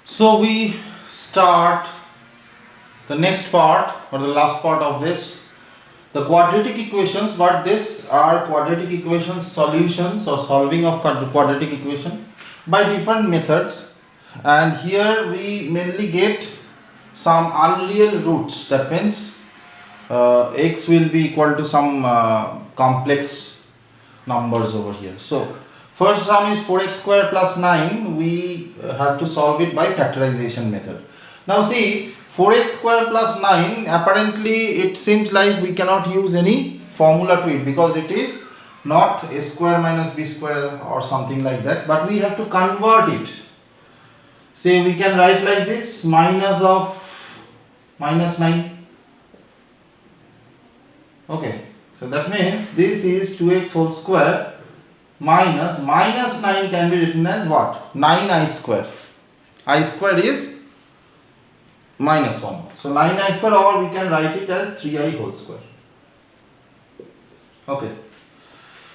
So we start the next part or the last part of this, the quadratic equations. But these are quadratic equations solutions or solving of quadratic equation by different methods, and here we mainly get some unreal roots. That means x will be equal to some complex numbers over here. So first sum is 4x square plus 9. We have to solve it by factorization method. Now see, 4x square plus 9, apparently it seems like we cannot use any formula to it because it is not a square minus b square or something like that, but we have to convert it. Say we can write like this, minus of minus 9. Okay, so that means this is 2x whole square minus 9 can be written as what? 9i square. I square is minus 1. So 9i square, or we can write it as 3i whole square. Okay.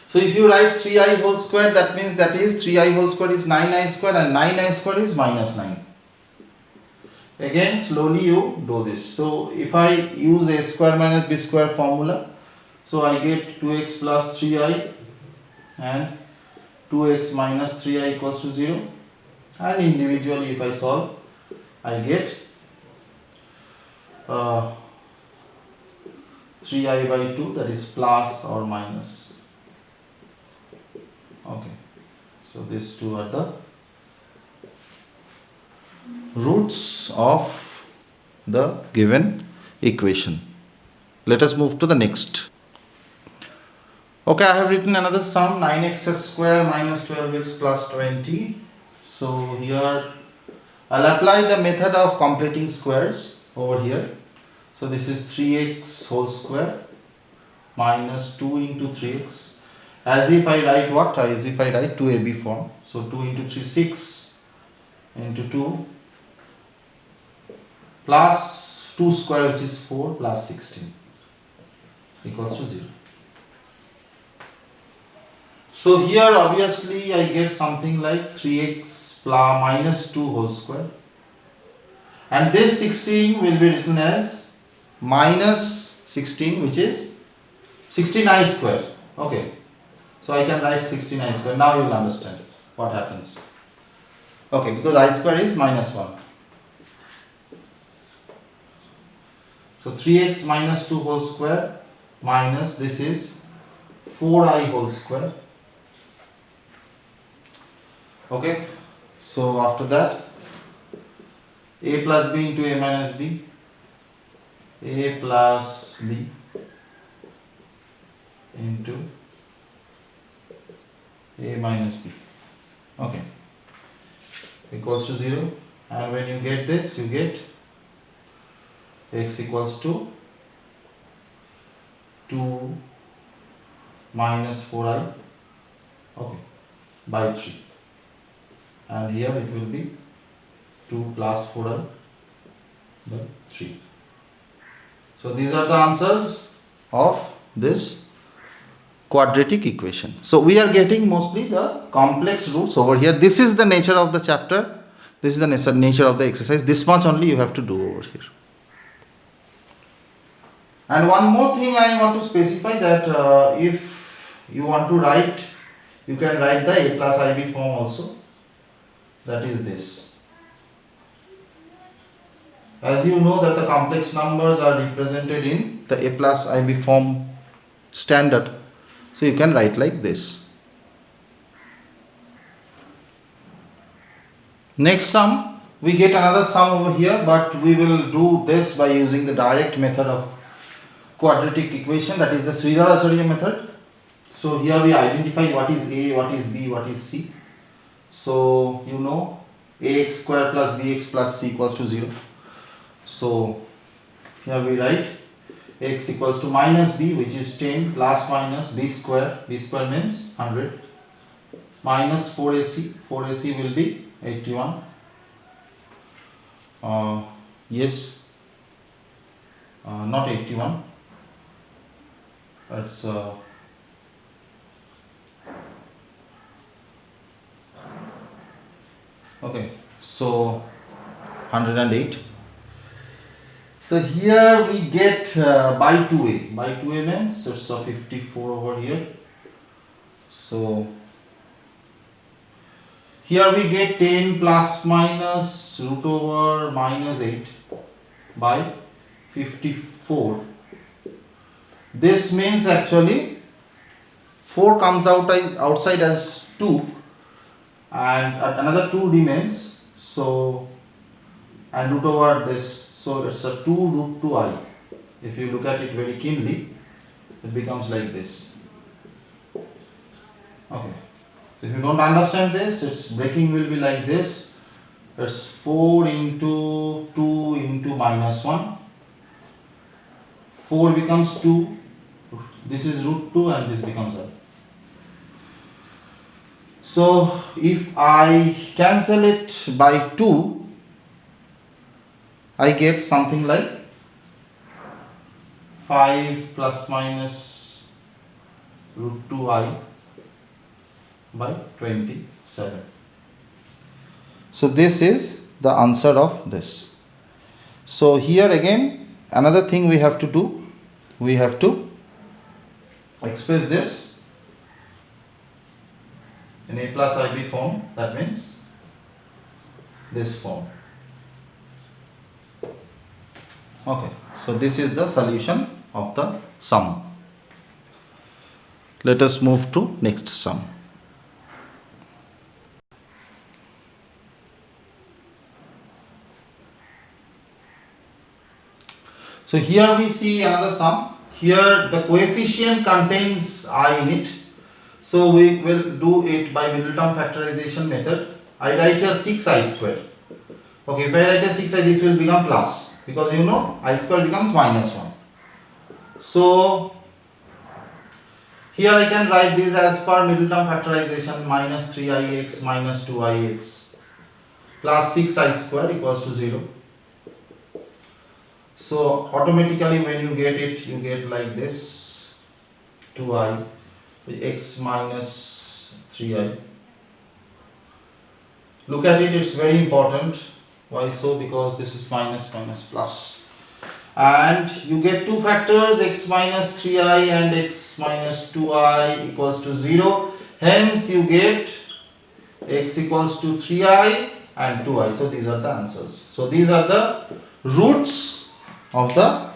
So if you write 3i whole square, that means that is 3i whole square is 9i square and 9i square is minus 9. Again slowly you do this. So if I use a square minus b square formula, so I get 2x plus 3i and 2x minus 3i equals to 0, and individually if I solve, I get 3i by 2, that is plus or minus. Okay, so these two are the roots of the given equation. Let us move to the next. Okay, I have written another sum, 9x square minus 12x plus 20. So here I'll apply the method of completing squares over here. So this is 3x whole square minus 2 into 3x. As if I write what? As if I write 2ab form. So 2 into 3, 6 into 2 plus 2 square, which is 4, plus 16 equals to 0. So here obviously I get something like 3x plus minus 2 whole square, and this 16 will be written as minus 16, which is 16i square. Okay, so I can write 16i square. Now you will understand what happens. Okay, because I square is minus 1. So 3x minus 2 whole square minus this is 4i whole square. Okay, so after that, a plus b into a minus b, a plus b into a minus b, okay, equals to 0. And when you get this, you get x equals to 2 minus 4i, okay, by 3. And here it will be 2 plus 4i by 3. So these are the answers of this quadratic equation. So we are getting mostly the complex roots over here. This is the nature of the chapter. This is the nature of the exercise. This much only you have to do over here. And one more thing I want to specify, that if you want to write, you can write the a plus ib form also. That is this. As you know that the complex numbers are represented in the a plus ib form standard, so you can write like this. Next sum, we get another sum over here, but we will do this by using the direct method of quadratic equation, that is the Sridharacharya method. So here we identify what is a, what is b, what is c. So you know ax square plus bx plus c equals to 0. So here we write x equals to minus b, which is 10, plus minus b square means 100, minus 4ac, 4ac will be 81. Yes, not 81, it's okay, so 108. So here we get by 2a. By 2a means it's a 54 over here. So here we get 10 plus minus root over minus 8 by 54. This means actually 4 comes outside as 2 and another 2 remains. So and root over this. So it's a 2 root 2I. If you look at it very keenly, it becomes like this. Okay. So if you don't understand this, its breaking will be like this. It's 4 into 2 into minus 1. 4 becomes 2. This is root 2 and this becomes I. So if I cancel it by 2, I get something like 5 plus minus root 2I by 27. So this is the answer of this. So here again another thing we have to do, we have to express this in a plus ib form, that means this form. Okay, so this is the solution of the sum. Let us move to next sum. So here we see another sum. Here the coefficient contains I in it. So we will do it by Middleton factorization method. I write here 6I square. Okay, if I write here 6I, this will become plus, because you know I square becomes minus 1. So here I can write this as per Middleton factorization, minus 3ix minus 2ix plus 6I square equals to 0. So automatically when you get it, you get like this, 2I x minus 3I. Look at it, it's very important. Why so? Because this is minus minus plus. And you get two factors, x minus 3I and x minus 2I equals to 0. Hence you get x equals to 3I and 2I. So these are the answers. So these are the roots of the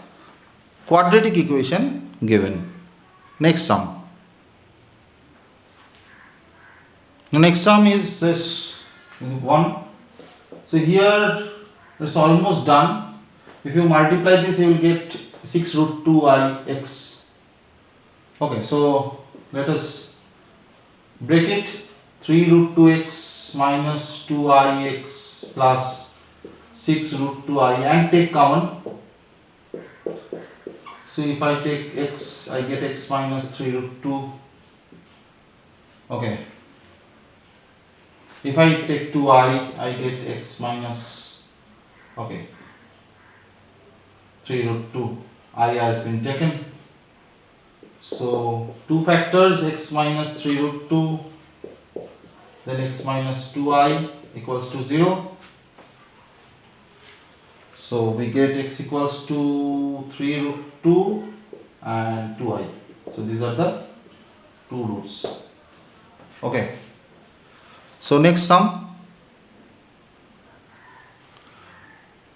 quadratic equation given. Next sum. The next sum is this one. So here it's almost done. If you multiply this, you will get 6 root 2I x. Okay, so let us break it. 3 root 2x minus 2ix plus 6 root 2I and take common. So if I take x, I get x minus 3 root 2. Okay. If I take 2I, I get x minus, okay, 3 root 2. I has been taken. So 2 factors, x minus 3 root 2, then x minus 2I equals to 0. So we get x equals to 3 root 2 and 2I. So these are the two roots. Okay. So next sum.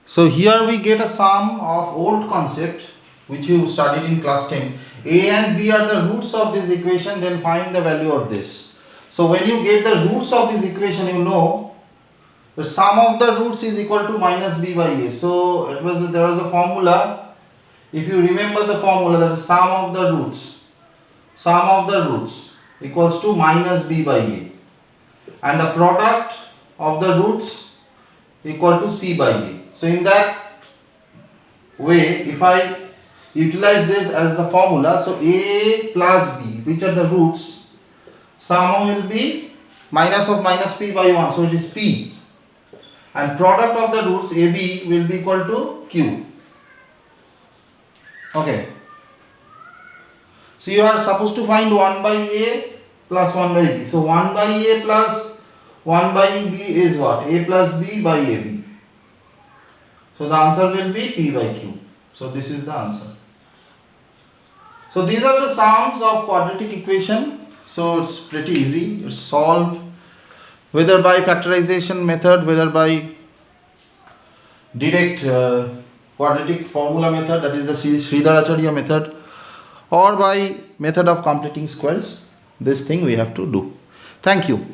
So here we get a sum of old concept which you studied in class 10. A and B are the roots of this equation, then find the value of this. So when you get the roots of this equation, you know the sum of the roots is equal to minus b by a. So there was a formula. If you remember the formula, that is sum of the roots equals to minus b by a, and the product of the roots equal to c by a. So in that way, if I utilize this as the formula, so a plus b, which are the roots, sum will be minus of minus p by 1, so it is p, and product of the roots ab will be equal to q. Okay. So you are supposed to find 1 by a plus 1 by b. So 1 by a plus 1 by b is what? A plus b by ab. So the answer will be P by Q. So this is the answer. So these are the sums of quadratic equation. So it's pretty easy. You solve whether by factorization method, whether by direct quadratic formula method, that is the Sridharacharya method, or by method of completing squares. This thing we have to do. Thank you.